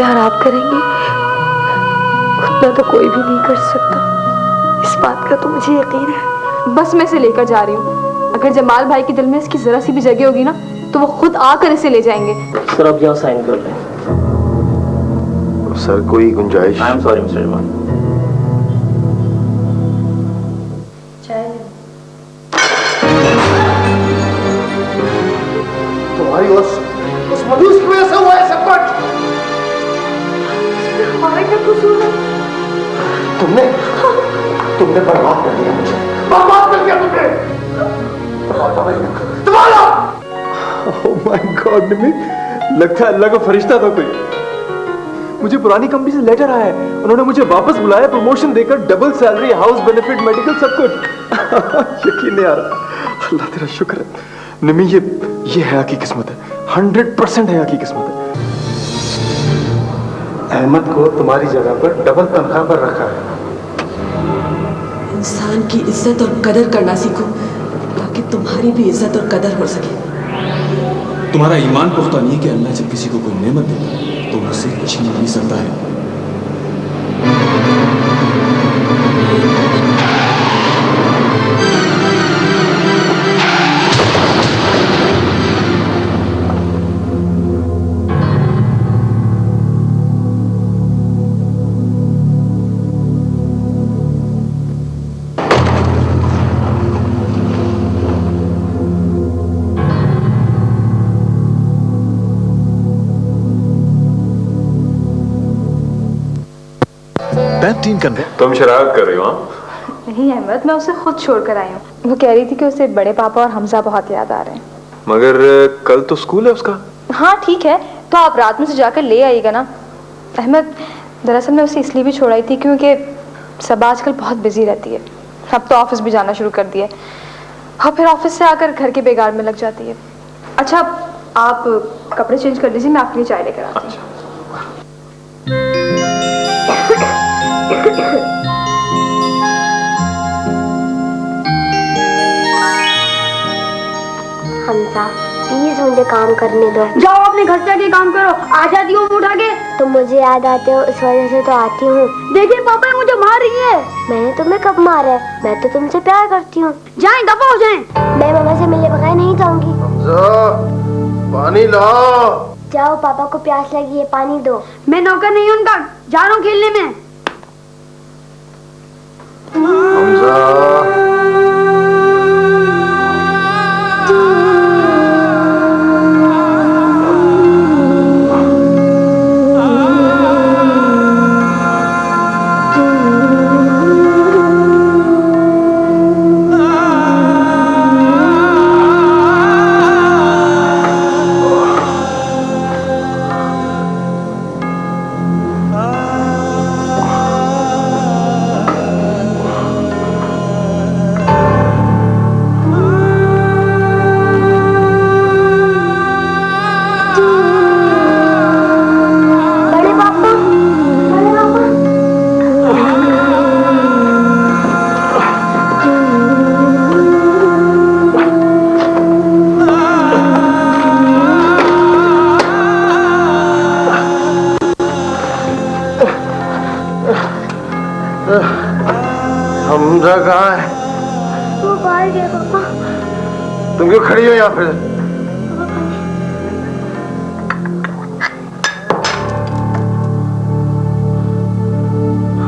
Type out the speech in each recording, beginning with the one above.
प्यार आप करेंगे उतना तो कोई भी नहीं कर सकता, इस बात का तो मुझे यकीन है। बस मैं इसे लेकर जा रही हूँ। अगर जमाल भाई के दिल में इसकी जरा सी भी जगह होगी ना तो वो खुद आकर इसे ले जाएंगे। सर आप यहाँ साइन कर लें। सर कोई गुंजाइश? I am sorry mister Jamal. तुम्हारी उस मधुस की वजह से हुआ है सब कुछ। हमारा क्या कसूर है? तुमने बर्बाद कर दिया मुझे, बर्बाद कर दिया तुमने। तुम्हारा ओह माय गॉड निमी, लगता है अल्लाह का फरिश्ता था कोई। मुझे पुरानी कंपनी से लेटर आया है, उन्होंने मुझे वापस बुलाया, प्रमोशन देकर, double salary, house benefit, medical, सब कुछ। यकीन नहीं आ रहा। अल्लाह तेरा शुक्र है निमी, ये हया की किस्मत है, 100% हया की किस्मत है। अहमद को तुम्हारी जगह पर डबल तनख्वाह पर रखा है। इंसान की इज्जत और कदर करना सीखो ताकि तुम्हारी भी इज्जत और कदर हो सके। तुम्हारा ईमान पुख्ता नहीं है कि अल्लाह जब किसी को कोई नेमत देता है तो उसे छीन नहीं सकता है। तुम शरारत कर रही हो? नहीं अहमद, मैं उसे खुद छोड़ कर आई हूँ। वो कह रही थी कि उसे बड़े पापा और हमजा बहुत याद आ रहे हैं। मगर कल तो स्कूल है उसका। हाँ ठीक है, तो आप रात में से जाकर ले आइएगा ना। अहमद दरअसल मैं उसे इसलिए भी छोड़ आई थी क्योंकि सब आजकल बहुत बिजी रहती है। अब तो ऑफिस भी जाना शुरू कर दिया और फिर ऑफिस से आकर घर के बेगार में लग जाती है। अच्छा आप कपड़े चेंज कर लीजिए, मैं आपके लिए चाय लेकर आती हूँ। हमजा प्लीज मुझे काम करने दो। जाओ अपने घर जाके काम करो, आ जाती हूँ उठा के। तुम मुझे याद आते हो इस वजह से तो आती हूँ। देखिए पापा मुझे मार रही है। मैंने तुम्हें कब मारा है? मैं तो तुमसे प्यार करती हूँ। जाएं दफा हो जाएं। मैं मामा से मिले बगैर नहीं जाऊंगी। पानी लाओ। जाओ पापा को प्यास लगी है, पानी दो। मैं नौकर नहीं हूँ उनका, जा रहा हूँ खेलने में। हमजा कहाँ है? वो बाहर गया पापा। तुम क्यों खड़ी हो यहाँ पे?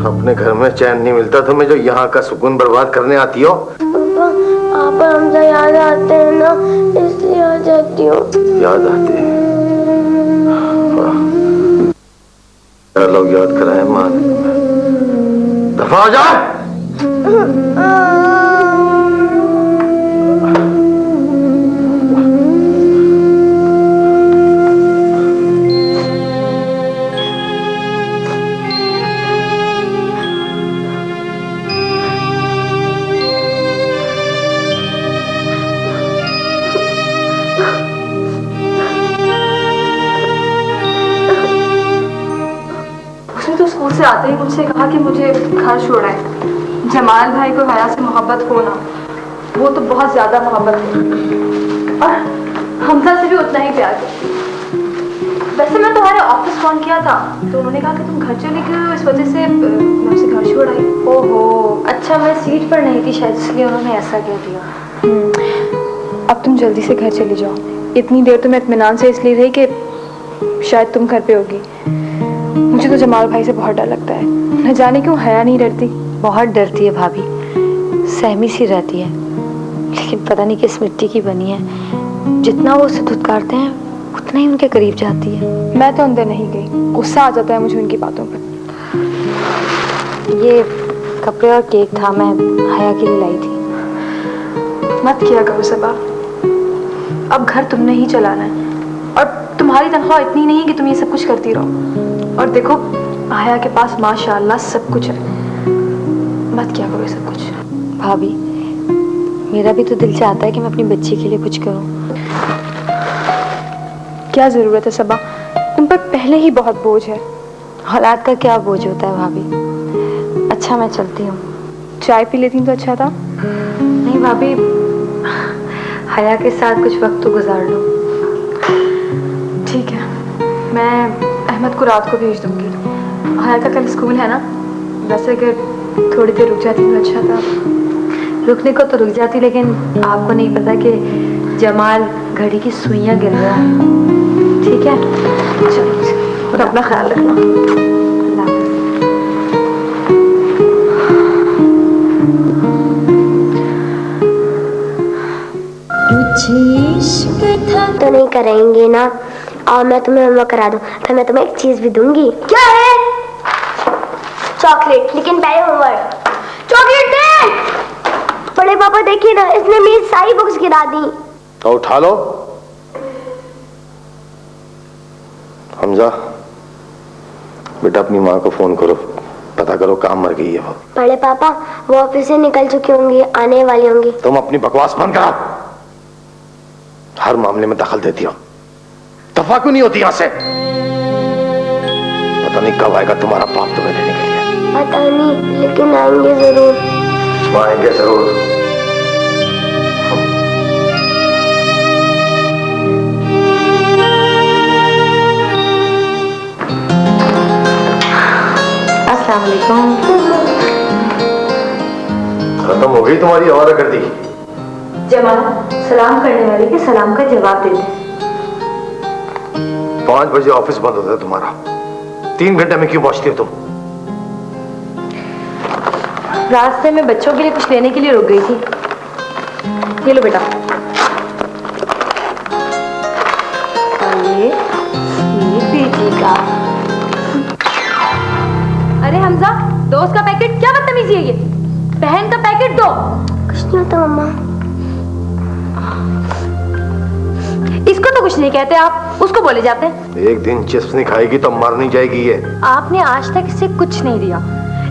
अपने घर में चैन नहीं मिलता तुम्हें जो यहाँ का सुकून बर्बाद करने आती हो? पापा आप हमजा याद आते हैं ना, इसलिए आ जाती हूँ। याद आते हैं? लोग याद कराए मां। दफा हो जा। स्कूल से आते ही मुझसे कहा कि मुझे घर छोड़ा है। जमाल भाई को हया से मोहब्बत हो ना, वो तो बहुत ज्यादा मोहब्बत है और हमजा से भी उतना ही प्यार है। वैसे मैं तुम्हारे ऑफिस फोन किया था तो उन्होंने कहा कि तुम घर चले गए हो, इस वजह से मैं उसे घर छोड़ आई। ओहो, अच्छा मैं सीट पर नहीं थी शायद, इसलिए उन्होंने ऐसा कह दिया। अब तुम जल्दी से घर चली जाओ। इतनी देर तो मैं इत्मीनान से इसलिए रही कि शायद तुम घर पे होगी। मुझे तो जमाल भाई से बहुत डर लगता है, न जाने क्यों हया नहीं डरती। बहुत डरती है भाभी, सहमी सी रहती है, लेकिन पता नहीं किस मिट्टी की बनी है। जितना वो उसे धुतकारते हैं उतना ही उनके करीब जाती है। मैं तो अंदर नहीं गई, गुस्सा आ जाता है मुझे उनकी बातों पर। ये कपड़े और केक था, मैं हया के लिए लाई थी। मत किया करो सबा, अब घर तुमने ही चलाना है और तुम्हारी तनख्वाह इतनी नहीं है कि तुम ये सब कुछ करती रहो। और देखो हया के पास माशाल्लाह सब कुछ है, मत किया करो ये सब कुछ। भाभी, मेरा भी तो दिल चाहता है कि मैं अपनी बच्ची के लिए कुछ करूं। क्या जरूरत है सबा, तुम पर पहले ही बहुत बोझ है। औलाद का क्या बोझ होता है भाभी। अच्छा मैं चलती हूँ। चाय पी लेती तो अच्छा था। नहीं भाभी, हया के साथ कुछ वक्त तो गुजार लो। ठीक है, मैं अहमद को रात को भेज दूंगी। हया का कल स्कूल है ना, वैसे अगर थोड़ी देर रुक जाती तो अच्छा था। रुकने को तो रुक जाती, लेकिन आपको नहीं पता कि जमाल घड़ी की सुइयां गिर रहा है। ठीक है, चलो, और अपना ख्याल रखना। अल्लाह हाफ़िज़। तो नहीं करेंगे ना, और मैं तुम्हें होमवर्क करा दूं, फिर मैं तुम्हें एक चीज भी दूंगी। क्या है? चॉकलेट, लेकिन पहले होमवर्क। चॉकलेट दे। बड़े पापा देखिए ना, इसने मेरी सारी बुक्स गिरा दी। तो उठा लो। हमजा, बेटा अपनी माँ को फोन करो, पता करो कहाँ मर गई है वो। बड़े पापा वो ऑफिस से निकल चुके होंगे, आने वाले होंगे। तुम अपनी बकवास बंद करो, हर मामले में दखल देती हो। दफा क्यों नहीं होती यहाँ से? पता नहीं कब आएगा तुम्हारा बाप तुम्हें लेने के लिए। पता नहीं, लेकिन आएंगे जरूर। आएंगे जरूर। अस्सलाम वालेकुम। खत्म हो गई तुम्हारी आवारागर्दी। जमाल, सलाम करने वाले के सलाम का जवाब दे दे। 5 बजे ऑफिस बंद होता है तुम्हारा, 3 घंटे में क्यों पहुंचती हो तुम? रास्ते में बच्चों के लिए कुछ लेने के लिए रुक गई थी। ये लो बेटा। ये बेटी का। अरे हमजा, दोस्त का पैकेट, क्या बदतमीजी है ये? बहन का पैकेट दो। कुछ नहीं होता मम्मा। इसको तो कुछ नहीं कहते आप, उसको बोले जाते हैं। एक दिन चिप्स नहीं खाएगी तो मर नहीं जाएगी ये। आपने आज तक इसे कुछ नहीं दिया,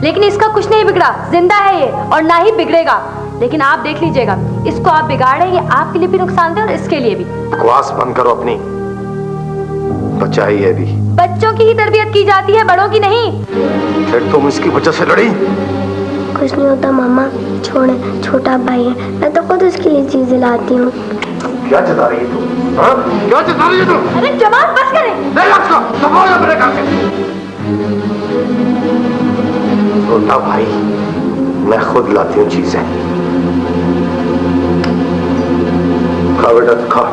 लेकिन इसका कुछ नहीं बिगड़ा, जिंदा है ये और ना ही बिगड़ेगा। लेकिन आप देख लीजिएगा, इसको आप बिगाड़ेंगे, आपके लिए भी नुकसान है और इसके लिए भी। बकवास बंद करो अपनी, बच्चा ही है भी। बच्चों की ही तरबियत की जाती है, बड़ों की नहीं। फिर तुम इसकी वजह से लड़ी? कुछ नहीं होता मामा, छोड़े, छोटा भाई है, मैं तो खुद उसके लिए चीजें लाती हूँ। क्या चला रही है तू? हाँ? क्या चला रही है तू? अरे जमाल बस करें। छोटा भाई, मैं खुद लाती हूँ चीजें। खा बेटा, खा।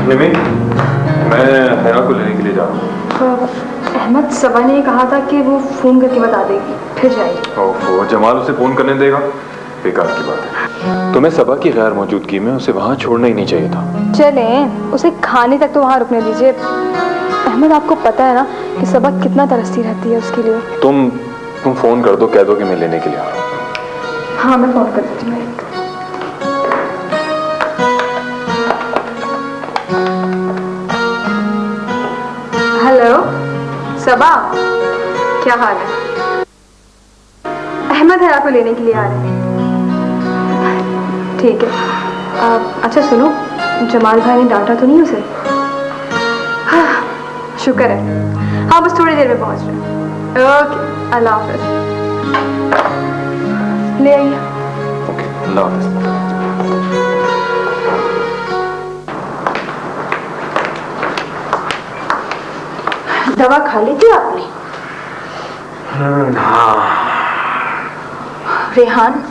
निमी, मैं हया को लेने के लिए जा रहा हूँ। अहमद, सबा ने कहा था कि वो फोन करके बता देगी, फिर जाएगी। ओहो, जमाल उसे फोन करने देगा? बेकार की बात है। तुम्हें सबा की गैर मौजूदगी में उसे वहां छोड़ना ही नहीं चाहिए था। चलें, उसे खाने तक तो वहां रुकने दीजिए। अहमद, आपको पता है ना कि सबा कितना तरसती रहती है उसके लिए। तुम फोन कर दो, कह दो कि मैं लेने के लिए आ रहा हूँ। हाँ, मैं फोन कर देती हूँ। हेलो सबा, क्या हाल है? अहमद है आपको लेने के लिए आ रहे हैं। ठीक है। अच्छा सुनो, जमाल भाई ने डांटा तो नहीं उसे? हाँ, शुक्र है। हाँ, बस थोड़ी देर में पहुंच रहे हैं। ओके, अल्लाह हाफिज। ले आइए। ओके, अल्लाह हाफिज। दवा खा ली थी आपने? रेहान,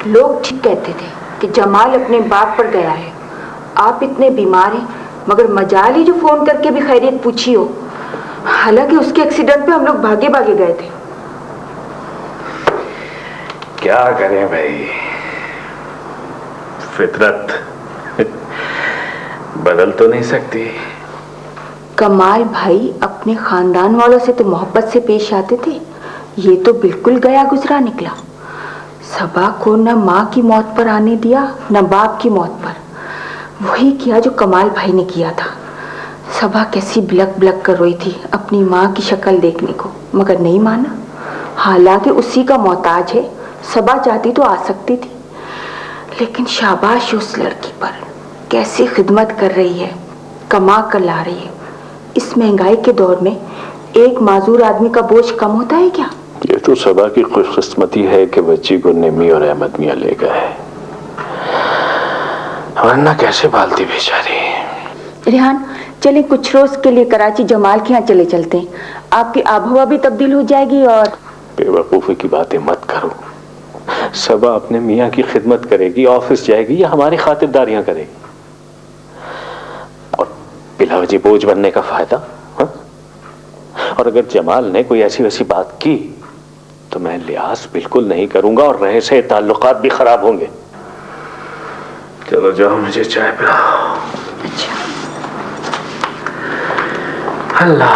लोग ठीक कहते थे कि जमाल अपने बाप पर गया है। आप इतने बीमार हैं, मगर मजाल ही जो फोन करके भी खैरियत पूछी हो। हालांकि उसके एक्सीडेंट पे हम लोग भागे भागे गए थे। क्या करें भाई, फितरत बदल तो नहीं सकती। कमाल भाई अपने खानदान वालों से तो मोहब्बत से पेश आते थे, ये तो बिल्कुल गया गुजरा निकला। सबा को न माँ की मौत पर आने दिया न बाप की मौत पर। वही किया जो कमाल भाई ने किया था। सबा कैसी बिलक बिलक कर रोई थी अपनी माँ की शक्ल देखने को, मगर नहीं माना। हालांकि उसी का मोहताज है, सबा चाहती तो आ सकती थी, लेकिन शाबाश उस लड़की पर, कैसी खिदमत कर रही है, कमा कर ला रही है। इस महंगाई के दौर में एक माजूर आदमी का बोझ कम होता है क्या? ये तो सबा की खुशकिस्मती है कि बच्ची को निम्मी और अहमद मियां ले गए, वरना कैसे पालती बेचारी। रेहान, चले कुछ रोज के लिए कराची जमाल के यहाँ चले चलते हैं, आपकी आबहवा भी तब्दील हो जाएगी। और बेवकूफी की बातें मत करो। सबा अपने मियाँ की खिदमत करेगी, ऑफिस जाएगी या हमारी खातिरदारियां करेगी, और बिलावजी बोझ बनने का फायदा? हा? और अगर जमाल ने कोई ऐसी वैसी बात की तो मैं लिहाज बिल्कुल नहीं करूंगा और रहे से ताल्लुकात भी खराब होंगे। चलो जाओ, मुझे चाय पिलाओ। अच्छा। अल्लाह,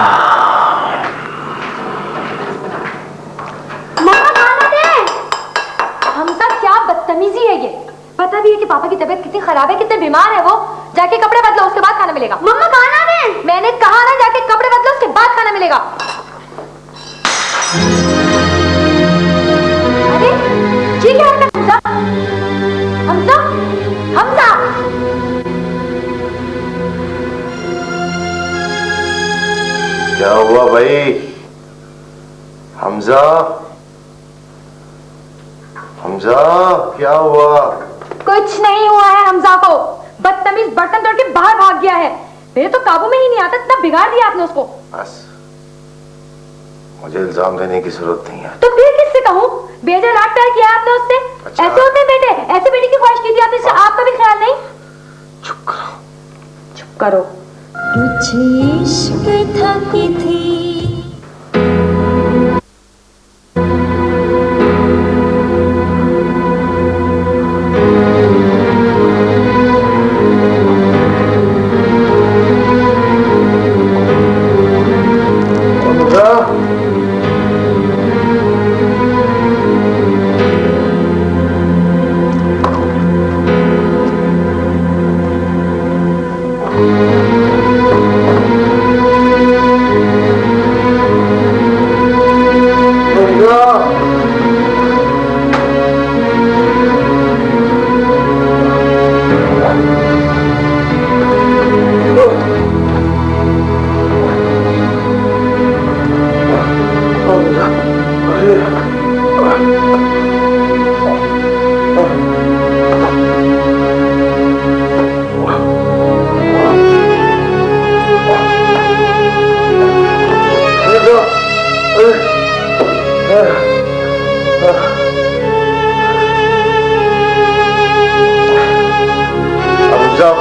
हमसा क्या बदतमीजी है ये। पता भी है कि पापा की तबीयत कितनी खराब है, कितने बीमार है वो। जाके कपड़े बदलो, उसके बाद खाना मिलेगा। मम्मा खाना दे। मैंने कहा ना, जाके कपड़े बदलो, उसके बाद खाना मिलेगा। अरे ये क्या है हमजा? हमजा, हमजा, क्या हुआ भाई? हमजा, हमजा, क्या हुआ? कुछ नहीं हुआ है हमजा को। बदतमीज बर्तन तोड़ के बाहर भाग गया है। मेरे तो काबू में ही नहीं आता, इतना बिगाड़ दिया आपने उसको। बस, मुझे इल्जाम देने की जरूरत नहीं है। तो फिर किससे कहूँ? बेजा लाड प्यार किया आपने उससे। अच्छा। ऐसे होते हैं बेटे, ऐसे बेटी की ख्वाहिश की थी आपने, इससे आपका भी ख्याल नहीं। चुप करो, चुप करो। तुझे इश्क था कि थी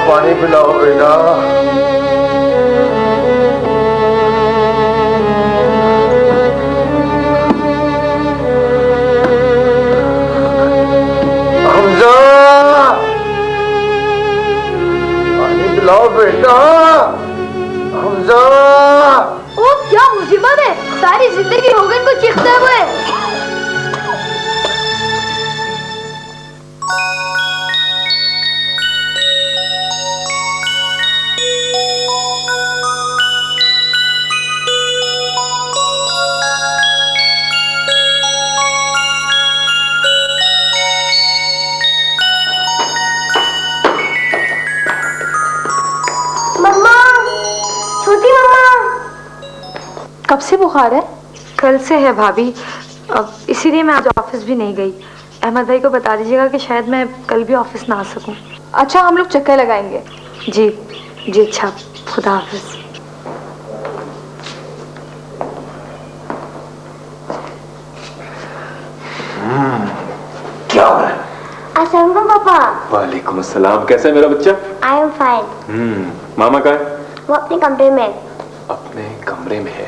पानी पिलाओ बेटा। हमजा, पानी पिलाओ बेटा। हमजा, ओ क्या मुसीबत है, सारी जिंदगी हो गई इनको चीखते हुए। कब से बुखार है? कल से है भाभी, अब इसीलिए मैं आज ऑफिस भी नहीं गई। अहमद भाई को बता दीजिएगा कि शायद मैं कल भी ऑफिस ना आ सकूं। अच्छा, हम लोग चक्कर लगाएंगे। जी जी, अच्छा, खुदा हाफिज। वालेकुम अस्सलाम। कैसा है मेरा बच्चा? I am fine. मामा कहाँ है? वो अपने कमरे में है। अपने कमरे में है।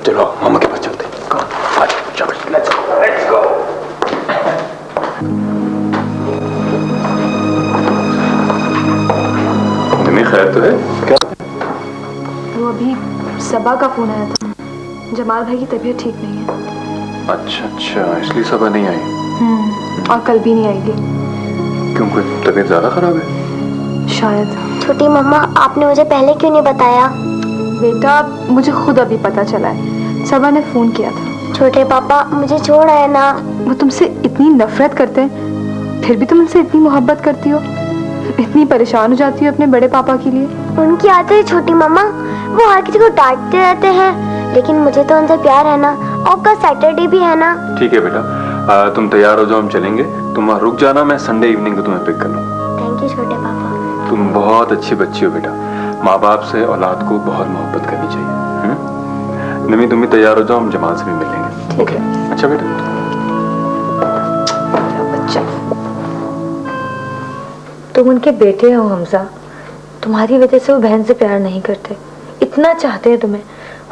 चलो मामा के पास चलते हैं। चलो लेट्स गो। मम्मी खैर तो है क्या? वो अभी सबा का फोन आया था, जमाल भाई की तबीयत ठीक नहीं है। अच्छा इसलिए सबा नहीं आई। और कल भी नहीं आएगी। क्यों, कोई तबीयत ज्यादा खराब है? शायद। छोटी मम्मा आपने मुझे पहले क्यों नहीं बताया? बेटा मुझे खुद अभी पता चला है, सबा ने फोन किया था। छोटे पापा मुझे छोड़ आए ना। वो तुमसे इतनी नफरत करते हैं, फिर भी तुम उनसे इतनी मोहब्बत करती हो, इतनी परेशान हो जाती हो अपने बड़े पापा के लिए। उनकी आदत है छोटी मम्मा, वो हर किसी को डांटते रहते हैं, लेकिन मुझे तो उनसे प्यार है ना। और कल सैटरडे भी है ना। ठीक है बेटा, तुम तैयार हो जाओ, हम चलेंगे। तुम वहाँ रुक जाना, मैं संडे इवनिंग को तुम्हें पिक कर लूँगा। थैंक यू छोटे पापा। तुम बहुत अच्छी बच्ची हो बेटा। माँ बाप से औलाद को बहुत मोहब्बत करनी चाहिए। नमी तुम भी तैयार हो जाओ, हम जमाल से भी मिल लेंगे। ठीक है। अच्छा बेटा। बच्चा तुम उनके बेटे हो हमजा, तुम्हारी वजह से वो बहन से प्यार नहीं करते, इतना चाहते हैं तुम्हें,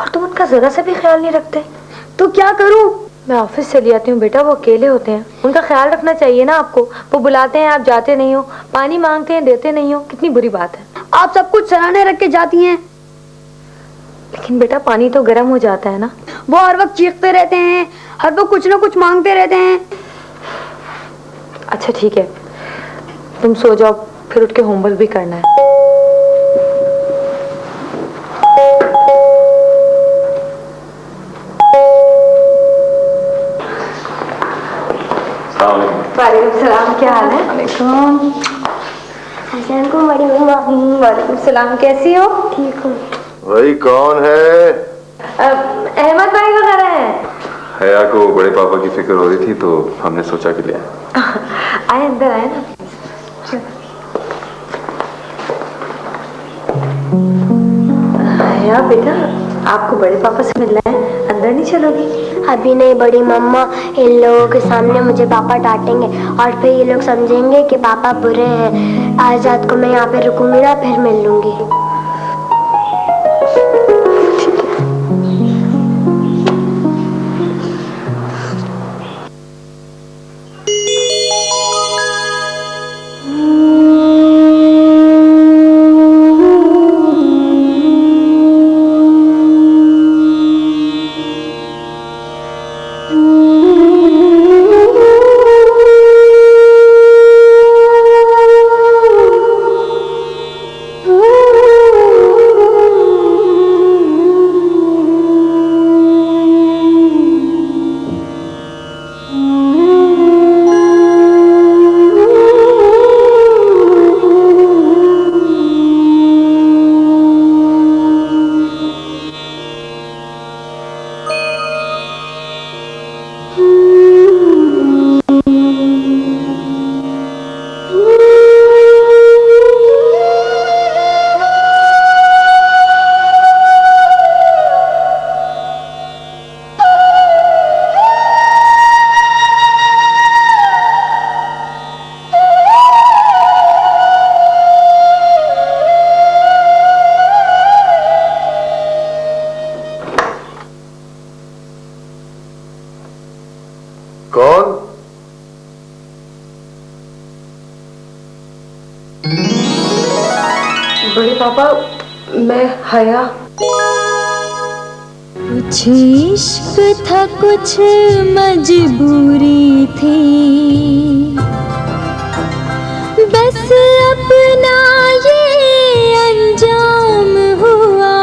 और तुम उनका जरा सा भी ख्याल नहीं रखते। तो क्या करूं? मैं ऑफिस चली आती हूँ बेटा, वो अकेले होते हैं, उनका ख्याल रखना चाहिए ना आपको। वो बुलाते हैं, आप जाते नहीं हो, पानी मांगते हैं, देते नहीं हो, कितनी बुरी बात है। आप सब कुछ सराहने रख के जाती हैं, लेकिन बेटा पानी तो गर्म हो जाता है ना। वो हर वक्त चीखते रहते हैं, हर वक्त कुछ ना कुछ मांगते रहते हैं। अच्छा ठीक है, तुम सो जाओ, फिर उठ के होमवर्क भी करना है। वालेकुम सलाम, क्या हाल है? हसन को बड़ी मम्मा। वालेकुम सलाम, कैसी हो? ठीक हूँ। भाई कौन है? अहमद भाई वगैरह हैं। हया को बड़े पापा की फिक्र हो रही थी तो हमने सोचा कि ले आए, अंदर आए ना। हया बेटा, आपको बड़े पापा से मिलना है, अंदर नहीं चलोगी? अभी नहीं बड़ी मम्मा, इन लोगों के सामने मुझे पापा डांटेंगे और फिर ये लोग समझेंगे कि पापा बुरे हैं। आज रात को मैं यहाँ पे रुकूंगी ना, फिर मिल लूंगी। कौन? बड़े पापा, मैं हया। कुछ इश्क था, कुछ मजबूरी थी, बस अपना ये अंजाम हुआ।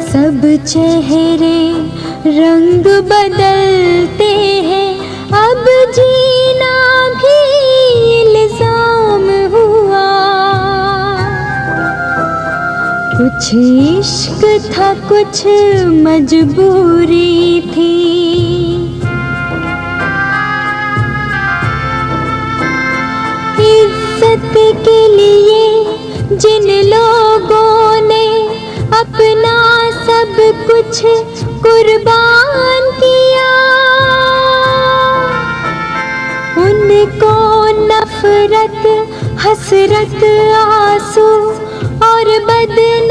सब चेहरे रंग बदलते हैं, अब जीना भी इल्जाम हुआ। कुछ इश्क था, कुछ मजबूरी थी, इज्जत के लिए जिन लोगों ने अपना सब कुछ कुर्बान किया, उन को नफरत हसरत आंसू और बदन